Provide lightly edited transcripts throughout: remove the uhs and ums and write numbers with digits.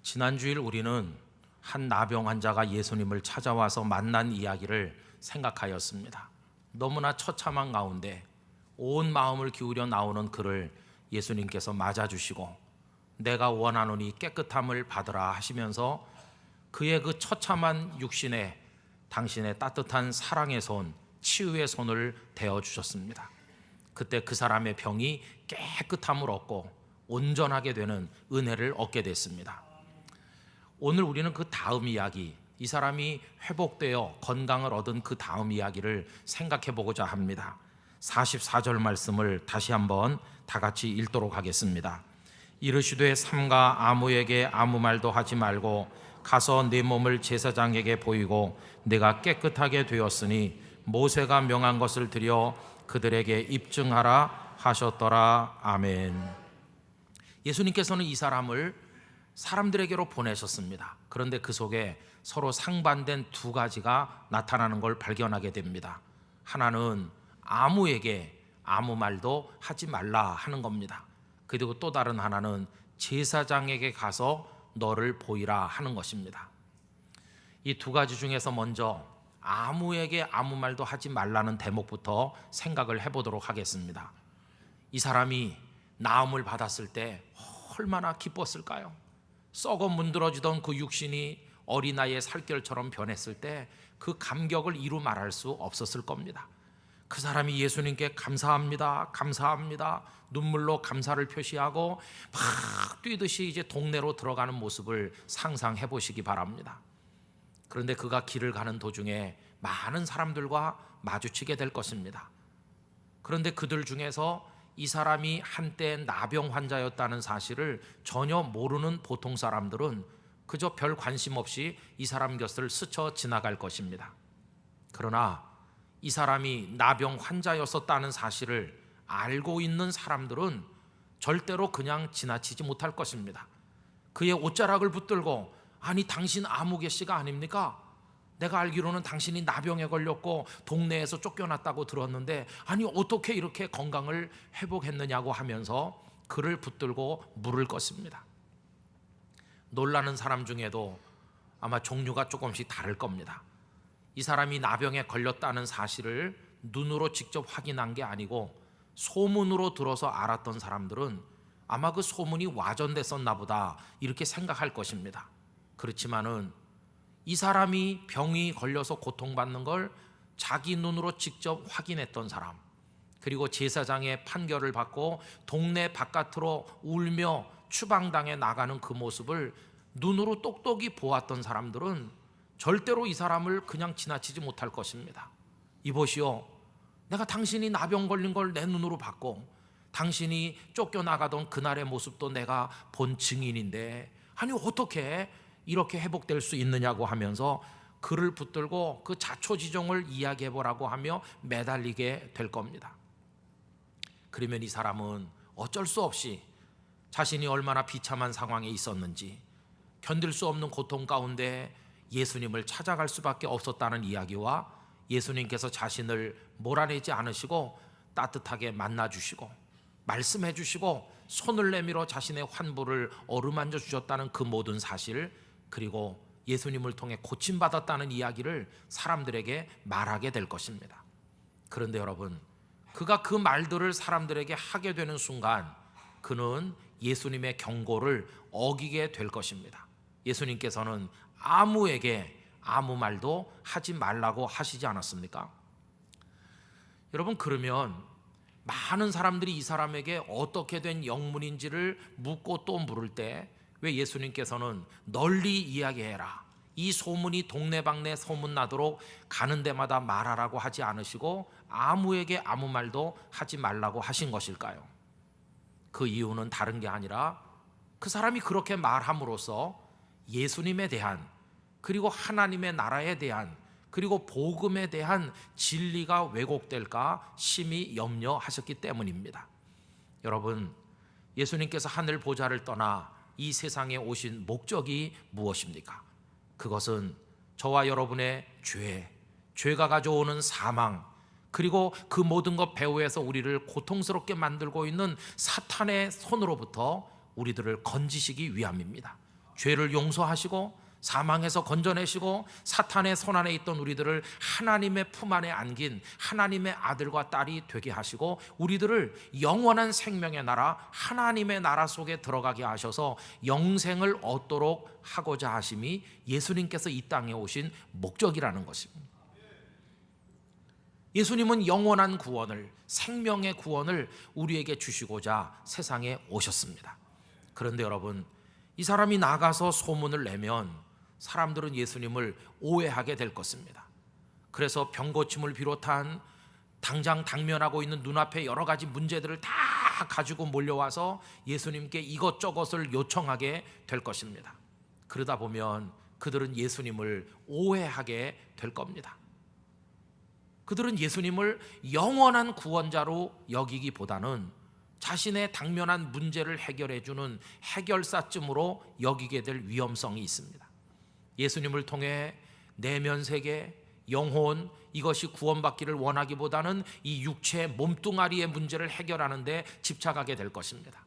지난주일 우리는 한 나병 환자가 예수님을 찾아와서 만난 이야기를 생각하였습니다. 너무나 처참한 가운데 온 마음을 기울여 나오는 그를 예수님께서 맞아주시고 내가 원하노니 깨끗함을 받으라 하시면서 그의 그 처참한 육신에 당신의 따뜻한 사랑의 손, 치유의 손을 대어주셨습니다. 그때 그 사람의 병이 깨끗함을 얻고 온전하게 되는 은혜를 얻게 됐습니다. 오늘 우리는 그 다음 이야기, 이 사람이 회복되어 건강을 얻은 그 다음 이야기를 생각해 보고자 합니다. 44절 말씀을 다시 한번 다 같이 읽도록 하겠습니다. 이르시되 삼가 아무에게 아무 말도 하지 말고 가서 내 몸을 제사장에게 보이고 내가 깨끗하게 되었으니 모세가 명한 것을 드려 그들에게 입증하라 하셨더라. 아멘. 예수님께서는 이 사람을 사람들에게로 보내셨습니다. 그런데 그 속에 서로 상반된 두 가지가 나타나는 걸 발견하게 됩니다. 하나는 아무에게 아무 말도 하지 말라 하는 겁니다. 그리고 또 다른 하나는 제사장에게 가서 너를 보이라 하는 것입니다. 이 두 가지 중에서 먼저 아무에게 아무 말도 하지 말라는 대목부터 생각을 해보도록 하겠습니다. 이 사람이 나음을 받았을 때 얼마나 기뻤을까요? 썩어 문드러지던 그 육신이 어린아이의 살결처럼 변했을 때 그 감격을 이루 말할 수 없었을 겁니다. 그 사람이 예수님께 감사합니다, 감사합니다, 눈물로 감사를 표시하고 막 뛰듯이 이제 동네로 들어가는 모습을 상상해 보시기 바랍니다. 그런데 그가 길을 가는 도중에 많은 사람들과 마주치게 될 것입니다. 그런데 그들 중에서 이 사람이 한때 나병 환자였다는 사실을 전혀 모르는 보통 사람들은 그저 별 관심 없이 이 사람 곁을 스쳐 지나갈 것입니다. 그러나 이 사람이 나병 환자였었다는 사실을 알고 있는 사람들은 절대로 그냥 지나치지 못할 것입니다. 그의 옷자락을 붙들고 아니 당신 아무개 씨가 아닙니까? 내가 알기로는 당신이 나병에 걸렸고 동네에서 쫓겨났다고 들었는데 아니 어떻게 이렇게 건강을 회복했느냐고 하면서 그를 붙들고 물을 것입니다. 놀라는 사람 중에도 아마 종류가 조금씩 다를 겁니다. 이 사람이 나병에 걸렸다는 사실을 눈으로 직접 확인한 게 아니고 소문으로 들어서 알았던 사람들은 아마 그 소문이 와전됐었나 보다 이렇게 생각할 것입니다. 그렇지만은 이 사람이 병이 걸려서 고통받는 걸 자기 눈으로 직접 확인했던 사람, 그리고 제사장의 판결을 받고 동네 바깥으로 울며 추방당해 나가는 그 모습을 눈으로 똑똑히 보았던 사람들은 절대로 이 사람을 그냥 지나치지 못할 것입니다. 이보시오, 내가 당신이 나병 걸린 걸 내 눈으로 봤고 당신이 쫓겨나가던 그날의 모습도 내가 본 증인인데 아니 어떻게 이렇게 회복될 수 있느냐고 하면서 그를 붙들고 그 자초지종을 이야기해보라고 하며 매달리게 될 겁니다. 그러면 이 사람은 어쩔 수 없이 자신이 얼마나 비참한 상황에 있었는지 견딜 수 없는 고통 가운데 예수님을 찾아갈 수밖에 없었다는 이야기와 예수님께서 자신을 몰아내지 않으시고 따뜻하게 만나주시고 말씀해 주시고 손을 내밀어 자신의 환부를 어루만져 주셨다는 그 모든 사실, 그리고 예수님을 통해 고침받았다는 이야기를 사람들에게 말하게 될 것입니다. 그런데 여러분, 그가 그 말들을 사람들에게 하게 되는 순간 그는 예수님의 경고를 어기게 될 것입니다. 예수님께서는 아무에게 아무 말도 하지 말라고 하시지 않았습니까? 여러분, 그러면 많은 사람들이 이 사람에게 어떻게 된 영문인지를 묻고 또 물을 때 왜 예수님께서는 널리 이야기해라, 이 소문이 동네방네 소문나도록 가는 데마다 말하라고 하지 않으시고 아무에게 아무 말도 하지 말라고 하신 것일까요? 그 이유는 다른 게 아니라 그 사람이 그렇게 말함으로써 예수님에 대한, 그리고 하나님의 나라에 대한, 그리고 복음에 대한 진리가 왜곡될까 심히 염려하셨기 때문입니다. 여러분, 예수님께서 하늘 보좌를 떠나 이 세상에 오신 목적이 무엇입니까? 그것은 저와 여러분의 죄가 가져오는 사망, 그리고 그 모든 것 배후에서 우리를 고통스럽게 만들고 있는 사탄의 손으로부터 우리들을 건지시기 위함입니다. 죄를 용서하시고 사망에서 건져내시고 사탄의 손안에 있던 우리들을 하나님의 품 안에 안긴 하나님의 아들과 딸이 되게 하시고 우리들을 영원한 생명의 나라 하나님의 나라 속에 들어가게 하셔서 영생을 얻도록 하고자 하심이 예수님께서 이 땅에 오신 목적이라는 것입니다. 예수님은 영원한 구원을, 생명의 구원을 우리에게 주시고자 세상에 오셨습니다. 그런데 여러분, 이 사람이 나가서 소문을 내면 사람들은 예수님을 오해하게 될 것입니다. 그래서 병고침을 비롯한 당장 당면하고 있는 눈앞에 여러 가지 문제들을 다 가지고 몰려와서 예수님께 이것저것을 요청하게 될 것입니다. 그러다 보면 그들은 예수님을 오해하게 될 겁니다. 그들은 예수님을 영원한 구원자로 여기기보다는 자신의 당면한 문제를 해결해주는 해결사쯤으로 여기게 될 위험성이 있습니다. 예수님을 통해 내면 세계, 영혼, 이것이 구원받기를 원하기보다는 이 육체의 몸뚱아리의 문제를 해결하는 데 집착하게 될 것입니다.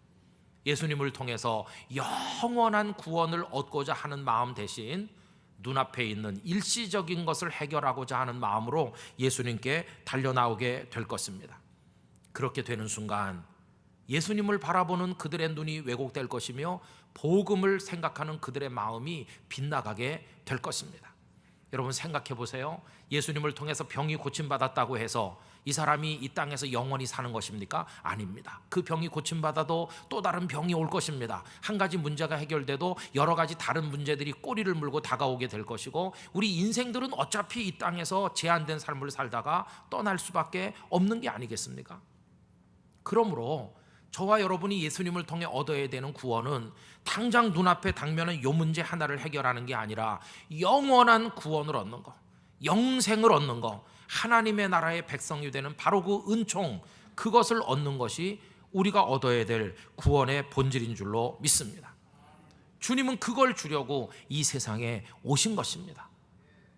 예수님을 통해서 영원한 구원을 얻고자 하는 마음 대신 눈앞에 있는 일시적인 것을 해결하고자 하는 마음으로 예수님께 달려나오게 될 것입니다. 그렇게 되는 순간 예수님을 바라보는 그들의 눈이 왜곡될 것이며 복음을 생각하는 그들의 마음이 빗나가게 될 것입니다. 여러분 생각해 보세요. 예수님을 통해서 병이 고침받았다고 해서 이 사람이 이 땅에서 영원히 사는 것입니까? 아닙니다. 그 병이 고침받아도 또 다른 병이 올 것입니다. 한 가지 문제가 해결돼도 여러 가지 다른 문제들이 꼬리를 물고 다가오게 될 것이고 우리 인생들은 어차피 이 땅에서 제한된 삶을 살다가 떠날 수밖에 없는 게 아니겠습니까? 그러므로 저와 여러분이 예수님을 통해 얻어야 되는 구원은 당장 눈앞에 당면은 요 문제 하나를 해결하는 게 아니라 영원한 구원을 얻는 것, 영생을 얻는 것, 하나님의 나라의 백성이 되는 바로 그 은총, 그것을 얻는 것이 우리가 얻어야 될 구원의 본질인 줄로 믿습니다. 주님은 그걸 주려고 이 세상에 오신 것입니다.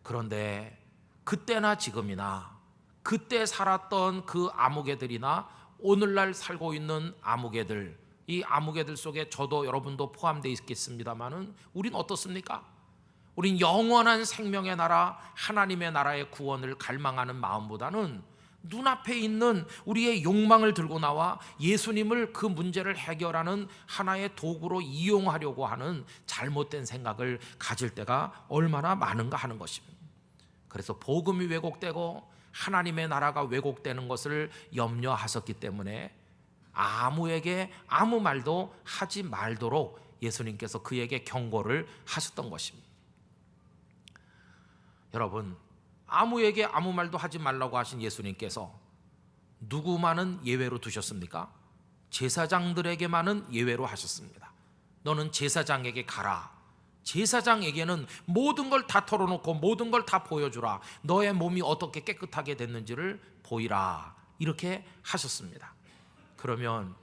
그런데 그때나 지금이나 그때 살았던 그 아무개들이나 오늘날 살고 있는 아무개들, 이 아무개들 속에 저도 여러분도 포함되어 있겠습니다만은 우린 어떻습니까? 우린 영원한 생명의 나라, 하나님의 나라의 구원을 갈망하는 마음보다는 눈앞에 있는 우리의 욕망을 들고 나와 예수님을 그 문제를 해결하는 하나의 도구로 이용하려고 하는 잘못된 생각을 가질 때가 얼마나 많은가 하는 것입니다. 그래서 복음이 왜곡되고 하나님의 나라가 왜곡되는 것을 염려하셨기 때문에 아무에게 아무 말도 하지 말도록 예수님께서 그에게 경고를 하셨던 것입니다. 여러분, 아무에게 아무 말도 하지 말라고 하신 예수님께서 누구만은 예외로 두셨습니까? 제사장들에게만은 예외로 하셨습니다. 너는 제사장에게 가라. 제사장에게는 모든 걸 다 털어놓고 모든 걸 다 보여주라. 너의 몸이 어떻게 깨끗하게 됐는지를 보이라. 이렇게 하셨습니다. 그러면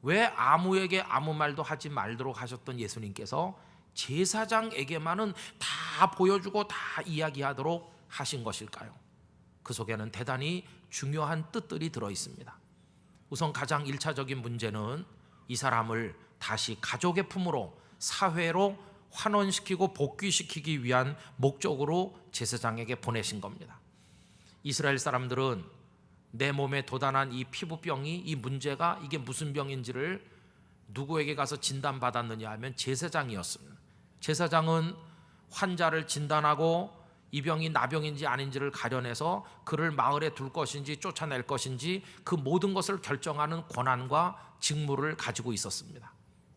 왜 아무에게 아무 말도 하지 말도록 하셨던 예수님께서 제사장에게만은 다 보여주고 다 이야기하도록 하신 것일까요? 그 속에는 대단히 중요한 뜻들이 들어 있습니다. 우선 가장 1차적인 문제는 이 사람을 다시 가족의 품으로, 사회로 환원시키고 복귀시키기 위한 목적으로 제사장에게 보내신 겁니다. 이스라엘 사람들은 내 몸에 도단한 이 피부병이, 이 문제가 이게 무슨 병인지를 누구에게 가서 진단받았느냐 하면 제사장이었습니다. 제사장은 환자를 진단하고 이 병이 나병인지 아닌지를 가려내서 그를 마을에 둘 것인지 쫓아낼 것인지 그 모든 것을 결정하는 권한과 직무를 가지고 있었습니다.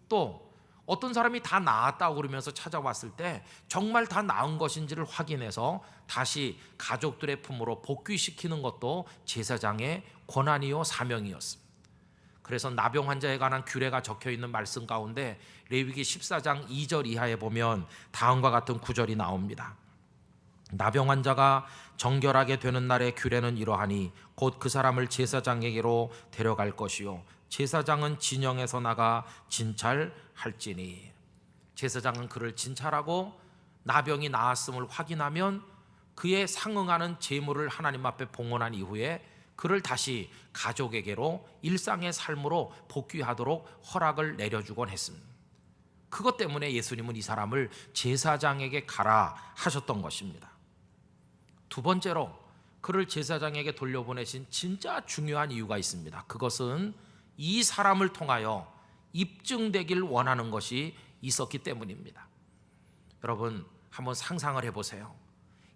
또 어떤 사람이 다 나았다고 그러면서 찾아왔을 때 정말 다 나은 것인지를 확인해서 다시 가족들의 품으로 복귀시키는 것도 제사장의 권한이요 사명이었습니다. 그래서 나병 환자에 관한 규례가 적혀있는 말씀 가운데 레위기 14장 2절 이하에 보면 다음과 같은 구절이 나옵니다. 나병 환자가 정결하게 되는 날의 규례는 이러하니 곧 그 사람을 제사장에게로 데려갈 것이요 제사장은 진영에서 나가 진찰할지니. 제사장은 그를 진찰하고 나병이 나았음을 확인하면 그에 상응하는 제물을 하나님 앞에 봉헌한 이후에 그를 다시 가족에게로 일상의 삶으로 복귀하도록 허락을 내려주곤 했습니다. 그것 때문에 예수님은 이 사람을 제사장에게 가라 하셨던 것입니다. 두 번째로 그를 제사장에게 돌려보내신 진짜 중요한 이유가 있습니다. 그것은 이 사람을 통하여 입증되길 원하는 것이 있었기 때문입니다. 여러분 한번 상상을 해보세요.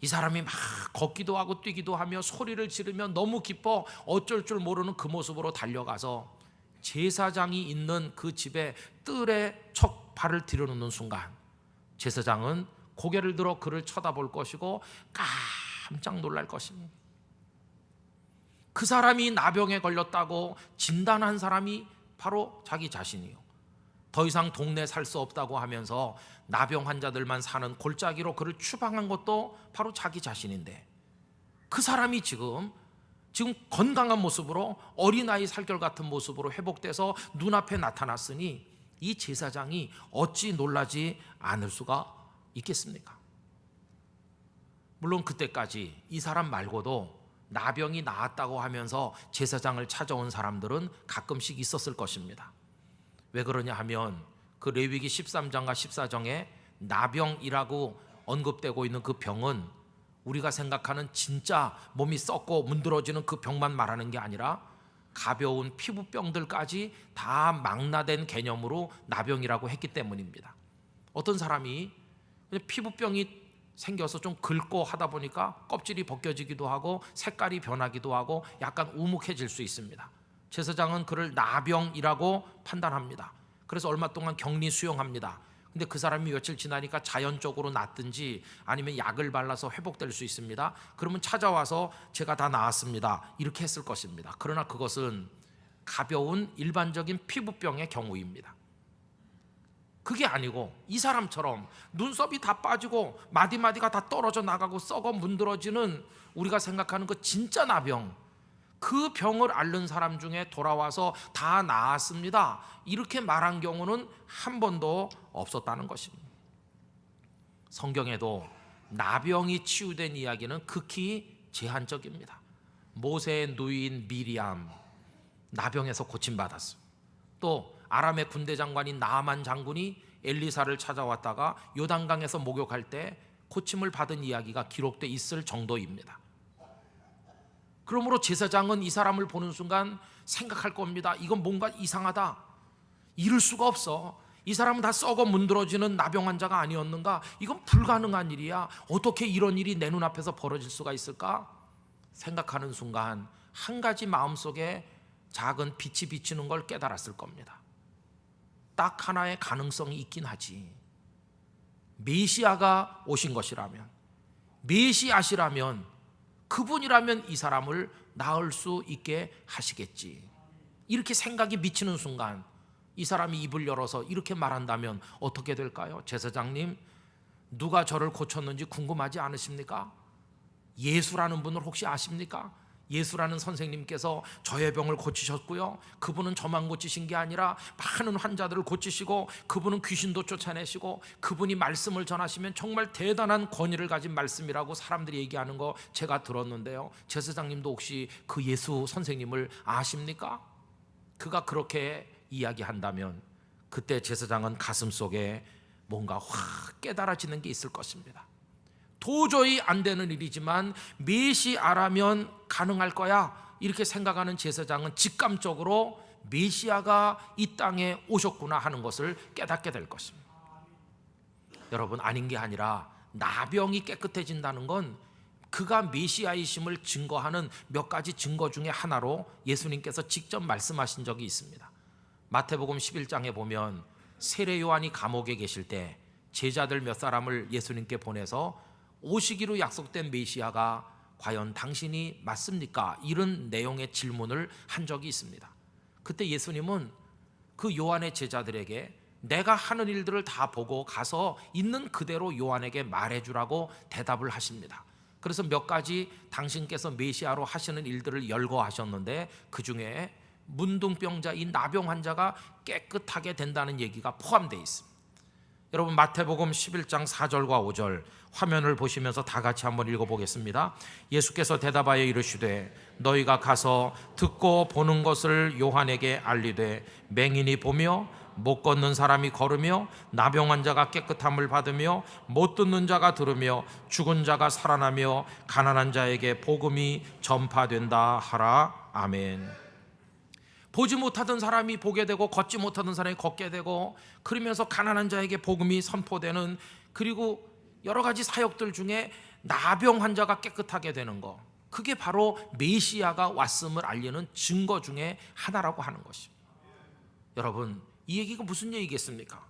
이 사람이 막 걷기도 하고 뛰기도 하며 소리를 지르며 너무 기뻐 어쩔 줄 모르는 그 모습으로 달려가서 제사장이 있는 그 집에 뜰에 척 발을 들여놓는 순간 제사장은 고개를 들어 그를 쳐다볼 것이고 깜짝 놀랄 것입니다. 그 사람이 나병에 걸렸다고 진단한 사람이 바로 자기 자신이요. 더 이상 동네에 살 수 없다고 하면서 나병 환자들만 사는 골짜기로 그를 추방한 것도 바로 자기 자신인데, 그 사람이 지금 건강한 모습으로 어린아이 살결 같은 모습으로 회복돼서 눈앞에 나타났으니 이 제사장이 어찌 놀라지 않을 수가 있겠습니까? 물론 그때까지 이 사람 말고도 나병이 나았다고 하면서 제사장을 찾아온 사람들은 가끔씩 있었을 것입니다. 왜 그러냐 하면 그 레위기 13장과 14장에 나병이라고 언급되고 있는 그 병은 우리가 생각하는 진짜 몸이 썩고 문드러지는 그 병만 말하는 게 아니라 가벼운 피부병들까지 다 망라된 개념으로 나병이라고 했기 때문입니다. 어떤 사람이 피부병이 생겨서 좀 긁고 하다 보니까 껍질이 벗겨지기도 하고 색깔이 변하기도 하고 약간 우묵해질 수 있습니다. 제사장은 그를 나병이라고 판단합니다. 그래서 얼마 동안 격리 수용합니다. 근데 그 사람이 며칠 지나니까 자연적으로 낫든지 아니면 약을 발라서 회복될 수 있습니다. 그러면 찾아와서 제가 다 나았습니다 이렇게 했을 것입니다. 그러나 그것은 가벼운 일반적인 피부병의 경우입니다. 그게 아니고 이 사람처럼 눈썹이 다 빠지고 마디마디가 다 떨어져 나가고 썩어 문드러지는 우리가 생각하는 그 진짜 나병, 그 병을 앓는 사람 중에 돌아와서 다 나았습니다 이렇게 말한 경우는 한 번도 없었다는 것입니다. 성경에도 나병이 치유된 이야기는 극히 제한적입니다. 모세의 누이인 미리암 나병에서 고침받았습니다. 또 아람의 군대 장관인 나아만 장군이 엘리사를 찾아왔다가 요단강에서 목욕할 때 고침을 받은 이야기가 기록돼 있을 정도입니다. 그러므로 제사장은 이 사람을 보는 순간 생각할 겁니다. 이건 뭔가 이상하다. 이럴 수가 없어. 이 사람은 다 썩어 문드러지는 나병 환자가 아니었는가? 이건 불가능한 일이야. 어떻게 이런 일이 내 눈앞에서 벌어질 수가 있을까? 생각하는 순간 한 가지 마음속에 작은 빛이 비치는 걸 깨달았을 겁니다. 딱 하나의 가능성이 있긴 하지. 메시아가 오신 것이라면, 메시아시라면, 그분이라면 이 사람을 낳을 수 있게 하시겠지. 이렇게 생각이 미치는 순간 이 사람이 입을 열어서 이렇게 말한다면 어떻게 될까요? 제사장님, 누가 저를 고쳤는지 궁금하지 않으십니까? 예수라는 분을 혹시 아십니까? 예수라는 선생님께서 저의 병을 고치셨고요, 그분은 저만 고치신 게 아니라 많은 환자들을 고치시고 그분은 귀신도 쫓아내시고 그분이 말씀을 전하시면 정말 대단한 권위를 가진 말씀이라고 사람들이 얘기하는 거 제가 들었는데요, 제사장님도 혹시 그 예수 선생님을 아십니까? 그가 그렇게 이야기한다면 그때 제사장은 가슴속에 뭔가 확 깨달아지는 게 있을 것입니다. 도저히 안 되는 일이지만 메시아라면 가능할 거야 이렇게 생각하는 제사장은 직감적으로 메시아가 이 땅에 오셨구나 하는 것을 깨닫게 될 것입니다. 여러분, 아닌 게 아니라 나병이 깨끗해진다는 건 그가 메시아이심을 증거하는 몇 가지 증거 중에 하나로 예수님께서 직접 말씀하신 적이 있습니다. 마태복음 11장에 보면 세례 요한이 감옥에 계실 때 제자들 몇 사람을 예수님께 보내서 오시기로 약속된 메시아가 과연 당신이 맞습니까? 이런 내용의 질문을 한 적이 있습니다. 그때 예수님은 그 요한의 제자들에게 내가 하는 일들을 다 보고 가서 있는 그대로 요한에게 말해주라고 대답을 하십니다. 그래서 몇 가지 당신께서 메시아로 하시는 일들을 열거하셨는데 그 중에 문둥병자, 이 나병 환자가 깨끗하게 된다는 얘기가 포함되어 있습니다. 여러분, 마태복음 11장 4절과 5절 화면을 보시면서 다 같이 한번 읽어보겠습니다. 예수께서 대답하여 이르시되 너희가 가서 듣고 보는 것을 요한에게 알리되 맹인이 보며 못 걷는 사람이 걸으며 나병 환자가 깨끗함을 받으며 못 듣는 자가 들으며 죽은 자가 살아나며 가난한 자에게 복음이 전파된다 하라. 아멘. 보지 못하던 사람이 보게 되고 걷지 못하던 사람이 걷게 되고, 그러면서 가난한 자에게 복음이 선포되는, 그리고 여러 가지 사역들 중에 나병 환자가 깨끗하게 되는 것, 그게 바로 메시아가 왔음을 알리는 증거 중에 하나라고 하는 것입니다. 여러분, 이 얘기가 무슨 얘기겠습니까?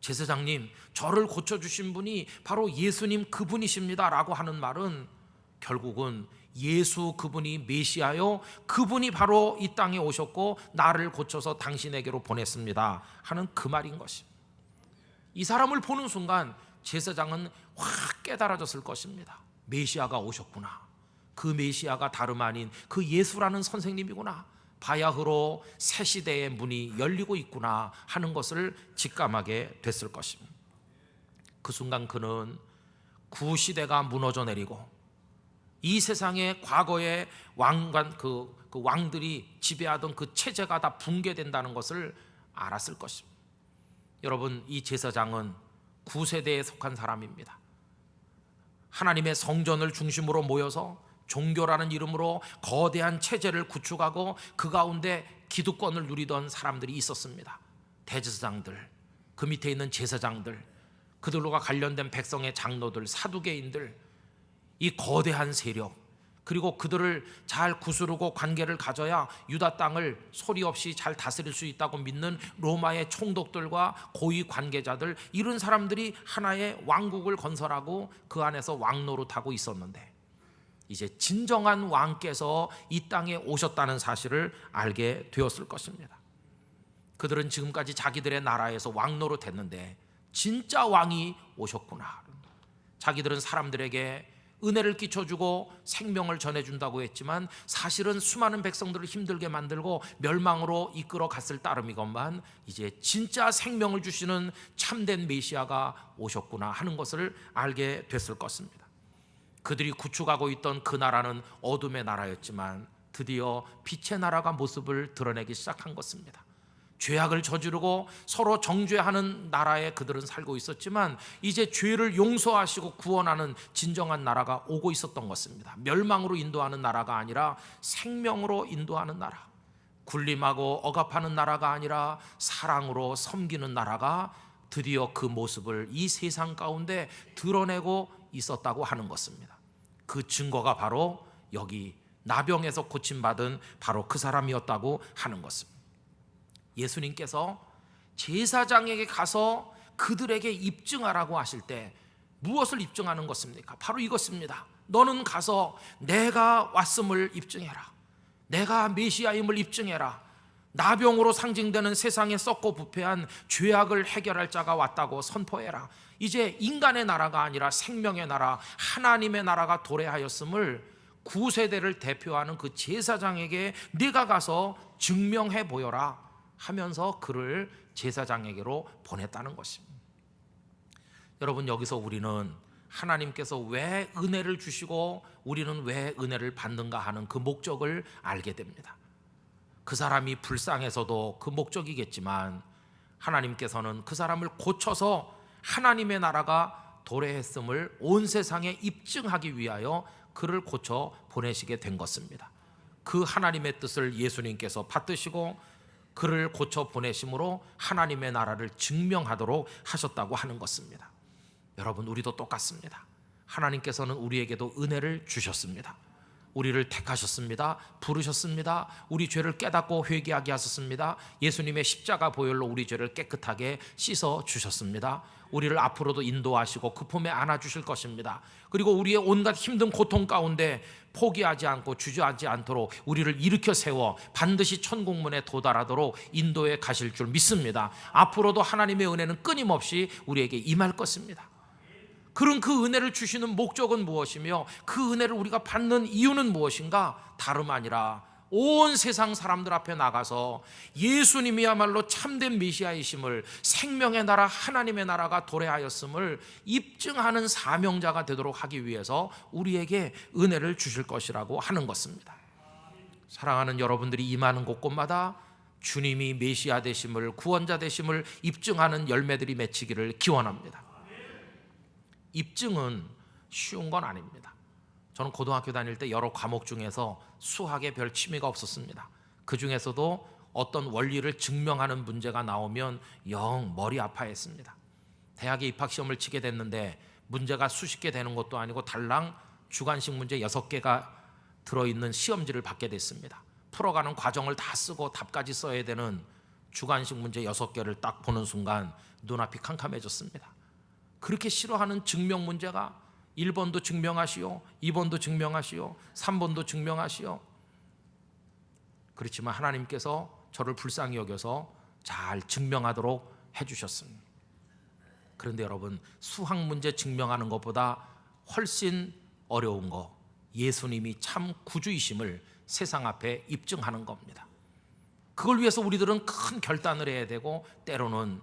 제사장님, 저를 고쳐주신 분이 바로 예수님 그분이십니다 라고 하는 말은 결국은 예수 그분이 메시아요, 그분이 바로 이 땅에 오셨고 나를 고쳐서 당신에게로 보냈습니다 하는 그 말인 것입니다. 이 사람을 보는 순간 제사장은 확 깨달아졌을 것입니다. 메시아가 오셨구나. 그 메시아가 다름 아닌 그 예수라는 선생님이구나. 바야흐로 새 시대의 문이 열리고 있구나 하는 것을 직감하게 됐을 것입니다. 그 순간 그는 구시대가 무너져 내리고 이 세상의 과거의 왕관, 그 왕들이 지배하던 그 체제가 다 붕괴된다는 것을 알았을 것입니다. 여러분, 이 제사장은 구세대에 속한 사람입니다. 하나님의 성전을 중심으로 모여서 종교라는 이름으로 거대한 체제를 구축하고 그 가운데 기득권을 누리던 사람들이 있었습니다. 대제사장들, 그 밑에 있는 제사장들, 그들과 관련된 백성의 장로들, 사두개인들, 이 거대한 세력, 그리고 그들을 잘 구스르고 관계를 가져야 유다 땅을 소리 없이 잘 다스릴 수 있다고 믿는 로마의 총독들과 고위 관계자들, 이런 사람들이 하나의 왕국을 건설하고 그 안에서 왕노릇하고 있었는데, 이제 진정한 왕께서 이 땅에 오셨다는 사실을 알게 되었을 것입니다. 그들은 지금까지 자기들의 나라에서 왕노릇했는데 진짜 왕이 오셨구나. 자기들은 사람들에게 은혜를 끼쳐주고 생명을 전해준다고 했지만 사실은 수많은 백성들을 힘들게 만들고 멸망으로 이끌어 갔을 따름이건만 이제 진짜 생명을 주시는 참된 메시아가 오셨구나 하는 것을 알게 됐을 것입니다. 그들이 구축하고 있던 그 나라는 어둠의 나라였지만 드디어 빛의 나라가 모습을 드러내기 시작한 것입니다. 죄악을 저지르고 서로 정죄하는 나라에 그들은 살고 있었지만 이제 죄를 용서하시고 구원하는 진정한 나라가 오고 있었던 것입니다. 멸망으로 인도하는 나라가 아니라 생명으로 인도하는 나라, 군림하고 억압하는 나라가 아니라 사랑으로 섬기는 나라가 드디어 그 모습을 이 세상 가운데 드러내고 있었다고 하는 것입니다. 그 증거가 바로 여기 나병에서 고침받은 바로 그 사람이었다고 하는 것입니다. 예수님께서 제사장에게 가서 그들에게 입증하라고 하실 때 무엇을 입증하는 것입니까? 바로 이것입니다. 너는 가서 내가 왔음을 입증해라. 내가 메시아임을 입증해라. 나병으로 상징되는 세상에 썩고 부패한 죄악을 해결할 자가 왔다고 선포해라. 이제 인간의 나라가 아니라 생명의 나라, 하나님의 나라가 도래하였음을 구세대를 대표하는 그 제사장에게 네가 가서 증명해 보여라 하면서 그를 제사장에게로 보냈다는 것입니다. 여러분, 여기서 우리는 하나님께서 왜 은혜를 주시고 우리는 왜 은혜를 받는가 하는 그 목적을 알게 됩니다. 그 사람이 불쌍해서도 그 목적이겠지만 하나님께서는 그 사람을 고쳐서 하나님의 나라가 도래했음을 온 세상에 입증하기 위하여 그를 고쳐 보내시게 된 것입니다. 그 하나님의 뜻을 예수님께서 받드시고 그를 고쳐 보내심으로 하나님의 나라를 증명하도록 하셨다고 하는 것입니다. 여러분, 우리도 똑같습니다. 하나님께서는 우리에게도 은혜를 주셨습니다. 우리를 택하셨습니다. 부르셨습니다. 우리 죄를 깨닫고 회개하게 하셨습니다. 예수님의 십자가 보혈로 우리 죄를 깨끗하게 씻어 주셨습니다. 우리를 앞으로도 인도하시고 그 품에 안아주실 것입니다. 그리고 우리의 온갖 힘든 고통 가운데 포기하지 않고 주저하지 않도록 우리를 일으켜 세워 반드시 천국문에 도달하도록 인도해 가실 줄 믿습니다. 앞으로도 하나님의 은혜는 끊임없이 우리에게 임할 것입니다. 그런 그 은혜를 주시는 목적은 무엇이며 그 은혜를 우리가 받는 이유는 무엇인가? 다름 아니라 온 세상 사람들 앞에 나가서 예수님이야말로 참된 메시아이심을, 생명의 나라 하나님의 나라가 도래하였음을 입증하는 사명자가 되도록 하기 위해서 우리에게 은혜를 주실 것이라고 하는 것입니다. 사랑하는 여러분들이 임하는 곳곳마다 주님이 메시아 되심을, 구원자 되심을 입증하는 열매들이 맺히기를 기원합니다. 입증은 쉬운 건 아닙니다. 저는 고등학교 다닐 때 여러 과목 중에서 수학에 별 취미가 없었습니다. 그 중에서도 어떤 원리를 증명하는 문제가 나오면 영 머리 아파했습니다. 대학에 입학시험을 치게 됐는데 문제가 수십 개 되는 것도 아니고 달랑 주관식 문제 6개가 들어있는 시험지를 받게 됐습니다. 풀어가는 과정을 다 쓰고 답까지 써야 되는 주관식 문제 6개를 딱 보는 순간 눈앞이 캄캄해졌습니다. 그렇게 싫어하는 증명 문제가 1번도 증명하시오, 2번도 증명하시오, 3번도 증명하시오. 그렇지만 하나님께서 저를 불쌍히 여겨서 잘 증명하도록 해주셨습니다. 그런데 여러분, 수학 문제 증명하는 것보다 훨씬 어려운 거, 예수님이 참 구주이심을 세상 앞에 입증하는 겁니다. 그걸 위해서 우리들은 큰 결단을 해야 되고 때로는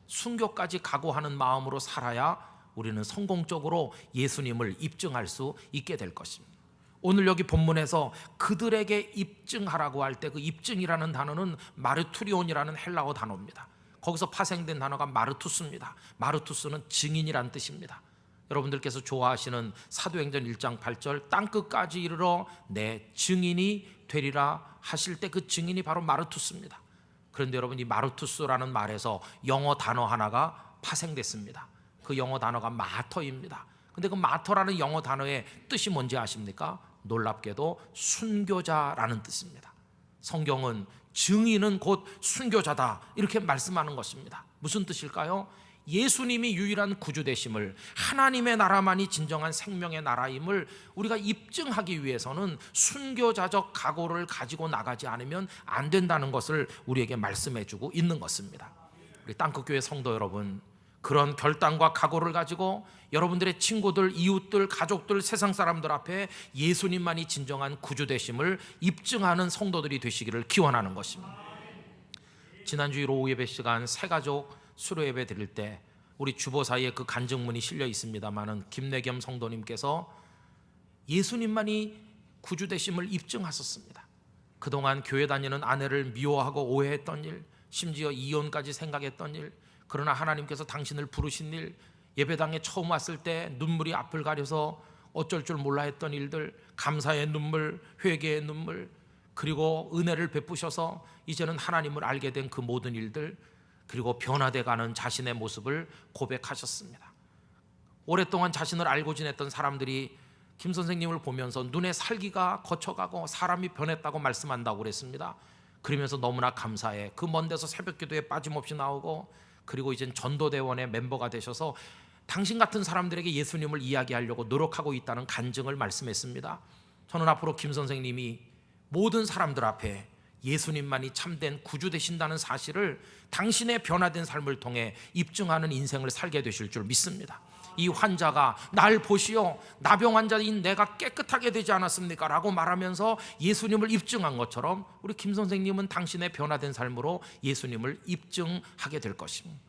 순교까지 각오하는 마음으로 살아야 우리는 성공적으로 예수님을 입증할 수 있게 될 것입니다. 오늘 여기 본문에서 그들에게 입증하라고 할 때 그 입증이라는 단어는 마르투리온이라는 헬라어 단어입니다. 거기서 파생된 단어가 마르투스입니다. 마르투스는 증인이란 뜻입니다. 여러분들께서 좋아하시는 사도행전 1장 8절 땅끝까지 이르러 내 증인이 되리라 하실 때 그 증인이 바로 마르투스입니다. 그런데 여러분, 이 마르투스라는 말에서 영어 단어 하나가 파생됐습니다. 그 영어 단어가 마터입니다. 근데 그 마터라는 영어 단어의 뜻이 뭔지 아십니까? 놀랍게도 순교자라는 뜻입니다. 성경은 증인은 곧 순교자다 이렇게 말씀하는 것입니다. 무슨 뜻일까요? 예수님이 유일한 구주 되심을, 하나님의 나라만이 진정한 생명의 나라임을 우리가 입증하기 위해서는 순교자적 각오를 가지고 나가지 않으면 안 된다는 것을 우리에게 말씀해주고 있는 것입니다. 우리 땅끝교회 성도 여러분, 그런 결단과 각오를 가지고 여러분들의 친구들, 이웃들, 가족들, 세상 사람들 앞에 예수님만이 진정한 구주 되심을 입증하는 성도들이 되시기를 기원하는 것입니다. 지난주 오후 예배 시간 새가족 수료 예배 드릴 때 우리 주보 사이에 그 간증문이 실려 있습니다마는 김내겸 성도님께서 예수님만이 구주 되심을 입증하셨습니다. 그동안 교회 다니는 아내를 미워하고 오해했던 일, 심지어 이혼까지 생각했던 일, 그러나 하나님께서 당신을 부르신 일, 예배당에 처음 왔을 때 눈물이 앞을 가려서 어쩔 줄 몰라 했던 일들, 감사의 눈물, 회개의 눈물, 그리고 은혜를 베푸셔서 이제는 하나님을 알게 된 그 모든 일들, 그리고 변화돼가는 자신의 모습을 고백하셨습니다. 오랫동안 자신을 알고 지냈던 사람들이 김 선생님을 보면서 눈에 살기가 거쳐가고 사람이 변했다고 말씀한다고 그랬습니다. 그러면서 너무나 감사해. 그 먼 데서 새벽기도에 빠짐없이 나오고, 그리고 이젠 전도대원의 멤버가 되셔서 당신 같은 사람들에게 예수님을 이야기하려고 노력하고 있다는 간증을 말씀했습니다. 저는 앞으로 김 선생님이 모든 사람들 앞에 예수님만이 참된 구주 되신다는 사실을 당신의 변화된 삶을 통해 입증하는 인생을 살게 되실 줄 믿습니다. 이 환자가 날 보시오, 나병 환자인 내가 깨끗하게 되지 않았습니까? 라고 말하면서 예수님을 입증한 것처럼 우리 김 선생님은 당신의 변화된 삶으로 예수님을 입증하게 될 것입니다.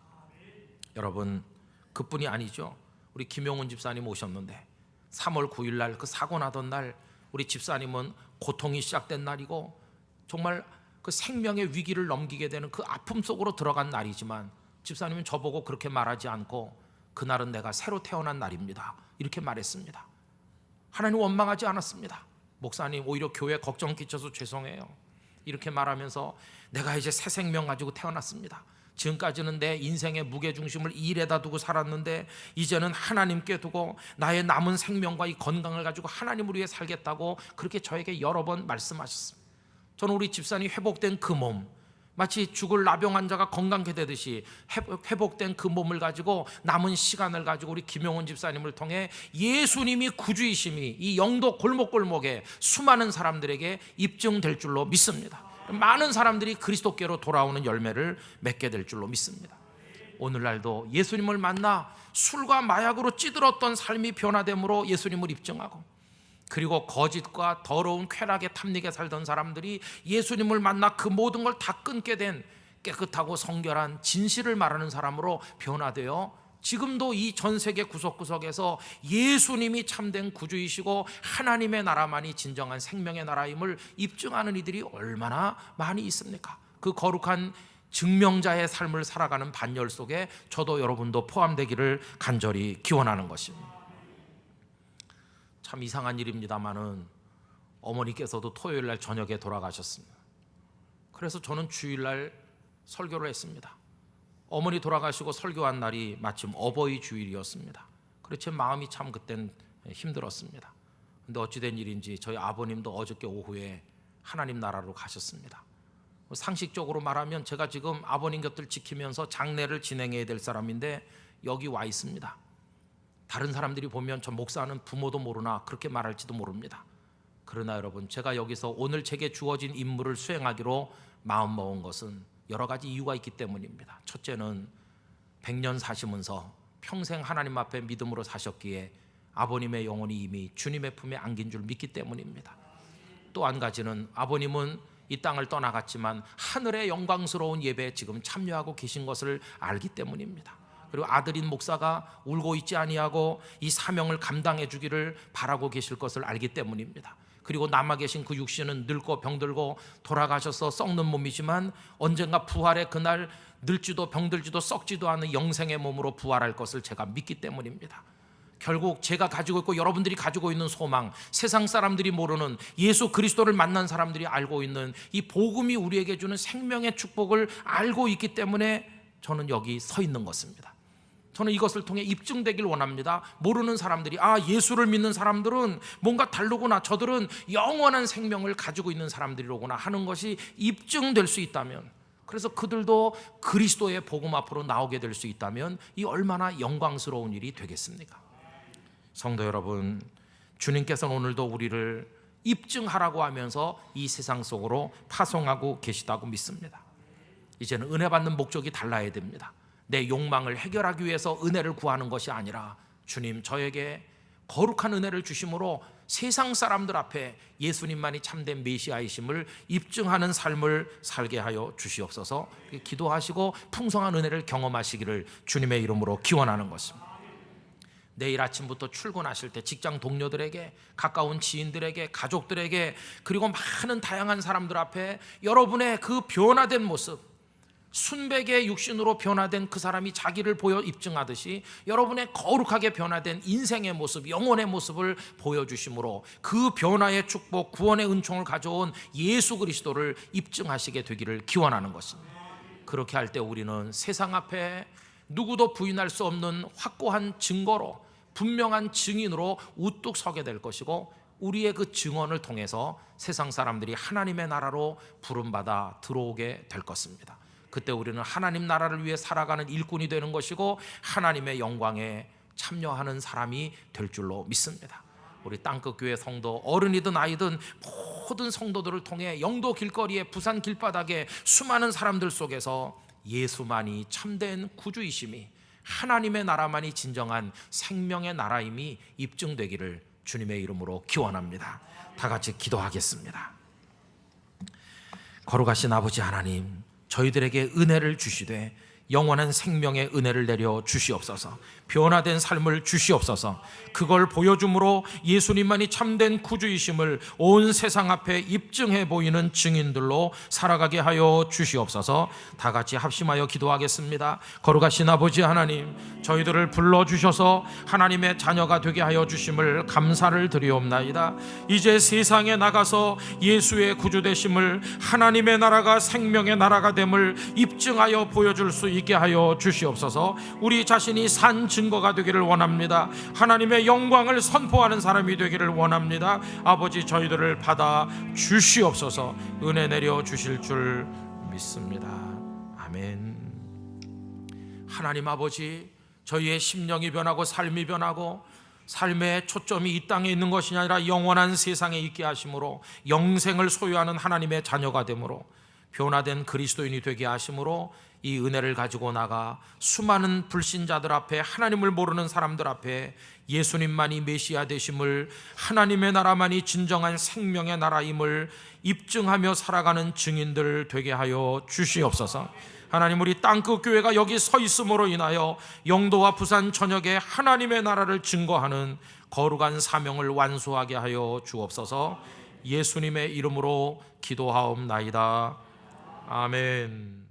여러분, 그뿐이 아니죠. 우리 김용훈 집사님 오셨는데 3월 9일 날 그 사고 나던 날 우리 집사님은 고통이 시작된 날이고 정말 그 생명의 위기를 넘기게 되는 그 아픔 속으로 들어간 날이지만 집사님은 저보고 그렇게 말하지 않고 그날은 내가 새로 태어난 날입니다 이렇게 말했습니다. 하나님 원망하지 않았습니다. 목사님 오히려 교회 걱정 끼쳐서 죄송해요 이렇게 말하면서 내가 이제 새 생명 가지고 태어났습니다. 지금까지는 내 인생의 무게중심을 일에다 두고 살았는데 이제는 하나님께 두고 나의 남은 생명과 이 건강을 가지고 하나님을 위해 살겠다고 그렇게 저에게 여러 번 말씀하셨습니다. 저는 우리 집사님이 회복된 그 몸, 마치 죽을 나병 환자가 건강케 되듯이 회복된 그 몸을 가지고 남은 시간을 가지고 우리 김용훈 집사님을 통해 예수님이 구주이심이 이 영도 골목골목에 수많은 사람들에게 입증될 줄로 믿습니다. 많은 사람들이 그리스도께로 돌아오는 열매를 맺게 될 줄로 믿습니다. 오늘날도 예수님을 만나 술과 마약으로 찌들었던 삶이 변화됨으로 예수님을 입증하고, 그리고 거짓과 더러운 쾌락에 탐닉에 살던 사람들이 예수님을 만나 그 모든 걸 다 끊게 된 깨끗하고 성결한 진실을 말하는 사람으로 변화되어 지금도 이 전 세계 구석구석에서 예수님이 참된 구주이시고 하나님의 나라만이 진정한 생명의 나라임을 입증하는 이들이 얼마나 많이 있습니까? 그 거룩한 증명자의 삶을 살아가는 반열 속에 저도 여러분도 포함되기를 간절히 기원하는 것입니다. 참 이상한 일입니다만은 어머니께서도 토요일날 저녁에 돌아가셨습니다. 그래서 저는 주일날 설교를 했습니다. 어머니 돌아가시고 설교한 날이 마침 어버이 주일이었습니다. 그래서 제 마음이 참 그땐 힘들었습니다. 근데 어찌된 일인지 저희 아버님도 어저께 오후에 하나님 나라로 가셨습니다. 상식적으로 말하면 제가 지금 아버님 곁을 지키면서 장례를 진행해야 될 사람인데 여기 와 있습니다. 다른 사람들이 보면 저 목사는 부모도 모르나 그렇게 말할지도 모릅니다. 그러나 여러분, 제가 여기서 오늘 제게 주어진 임무를 수행하기로 마음먹은 것은 여러 가지 이유가 있기 때문입니다. 첫째는 100년 사시면서 평생 하나님 앞에 믿음으로 사셨기에 아버님의 영혼이 이미 주님의 품에 안긴 줄 믿기 때문입니다. 또 한 가지는 아버님은 이 땅을 떠나갔지만 하늘의 영광스러운 예배에 지금 참여하고 계신 것을 알기 때문입니다. 그리고 아들인 목사가 울고 있지 아니하고 이 사명을 감당해 주기를 바라고 계실 것을 알기 때문입니다. 그리고 남아 계신 그 육신은 늙고 병들고 돌아가셔서 썩는 몸이지만 언젠가 부활의 그날 늙지도 병들지도 썩지도 않은 영생의 몸으로 부활할 것을 제가 믿기 때문입니다. 결국 제가 가지고 있고 여러분들이 가지고 있는 소망, 세상 사람들이 모르는 예수 그리스도를 만난 사람들이 알고 있는 이 복음이 우리에게 주는 생명의 축복을 알고 있기 때문에 저는 여기 서 있는 것입니다. 저는 이것을 통해 입증되길 원합니다. 모르는 사람들이 예수를 믿는 사람들은 뭔가 다르구나, 저들은 영원한 생명을 가지고 있는 사람들이로구나 하는 것이 입증될 수 있다면, 그래서 그들도 그리스도의 복음 앞으로 나오게 될 수 있다면 이 얼마나 영광스러운 일이 되겠습니까? 성도 여러분, 주님께서는 오늘도 우리를 입증하라고 하면서 이 세상 속으로 파송하고 계시다고 믿습니다. 이제는 은혜 받는 목적이 달라야 됩니다. 내 욕망을 해결하기 위해서 은혜를 구하는 것이 아니라 주님, 저에게 거룩한 은혜를 주심으로 세상 사람들 앞에 예수님만이 참된 메시아이심을 입증하는 삶을 살게 하여 주시옵소서. 기도하시고 풍성한 은혜를 경험하시기를 주님의 이름으로 기원하는 것입니다. 내일 아침부터 출근하실 때 직장 동료들에게, 가까운 지인들에게, 가족들에게, 그리고 많은 다양한 사람들 앞에 여러분의 그 변화된 모습, 순백의 육신으로 변화된 그 사람이 자기를 보여 입증하듯이 여러분의 거룩하게 변화된 인생의 모습, 영혼의 모습을 보여주심으로 그 변화의 축복, 구원의 은총을 가져온 예수 그리스도를 입증하시게 되기를 기원하는 것입니다. 그렇게 할 때 우리는 세상 앞에 누구도 부인할 수 없는 확고한 증거로, 분명한 증인으로 우뚝 서게 될 것이고, 우리의 그 증언을 통해서 세상 사람들이 하나님의 나라로 부름받아 들어오게 될 것입니다. 그때 우리는 하나님 나라를 위해 살아가는 일꾼이 되는 것이고 하나님의 영광에 참여하는 사람이 될 줄로 믿습니다. 우리 땅끝교회 성도, 어른이든 아이든 모든 성도들을 통해 영도 길거리에, 부산 길바닥에 수많은 사람들 속에서 예수만이 참된 구주이심이, 하나님의 나라만이 진정한 생명의 나라임이 입증되기를 주님의 이름으로 기원합니다. 다 같이 기도하겠습니다. 거룩하신 아버지 하나님, 저희들에게 은혜를 주시되 영원한 생명의 은혜를 내려 주시옵소서. 변화된 삶을 주시옵소서. 그걸 보여줌으로 예수님만이 참된 구주이심을 온 세상 앞에 입증해 보이는 증인들로 살아가게 하여 주시옵소서. 다 같이 합심하여 기도하겠습니다. 거룩하신 아버지 하나님, 저희들을 불러주셔서 하나님의 자녀가 되게 하여 주심을 감사를 드리옵나이다. 이제 세상에 나가서 예수의 구주되심을, 하나님의 나라가 생명의 나라가 됨을 입증하여 보여줄 수 있게 하여 주시옵소서. 우리 자신이 산 증거가 되기를 원합니다. 하나님의 영광을 선포하는 사람이 되기를 원합니다. 아버지, 저희들을 받아 주시옵소서. 은혜 내려 주실 줄 믿습니다. 아멘. 하나님 아버지, 저희의 심령이 변하고 삶이 변하고 삶의 초점이 이 땅에 있는 것이 아니라 영원한 세상에 있게 하심으로 영생을 소유하는 하나님의 자녀가 되므로 변화된 그리스도인이 되게 하심으로 이 은혜를 가지고 나가 수많은 불신자들 앞에, 하나님을 모르는 사람들 앞에 예수님만이 메시아 되심을, 하나님의 나라만이 진정한 생명의 나라임을 입증하며 살아가는 증인들 되게 하여 주시옵소서. 하나님, 우리 땅끝 교회가 여기 서 있음으로 인하여 영도와 부산 전역에 하나님의 나라를 증거하는 거룩한 사명을 완수하게 하여 주옵소서. 예수님의 이름으로 기도하옵나이다. 아멘.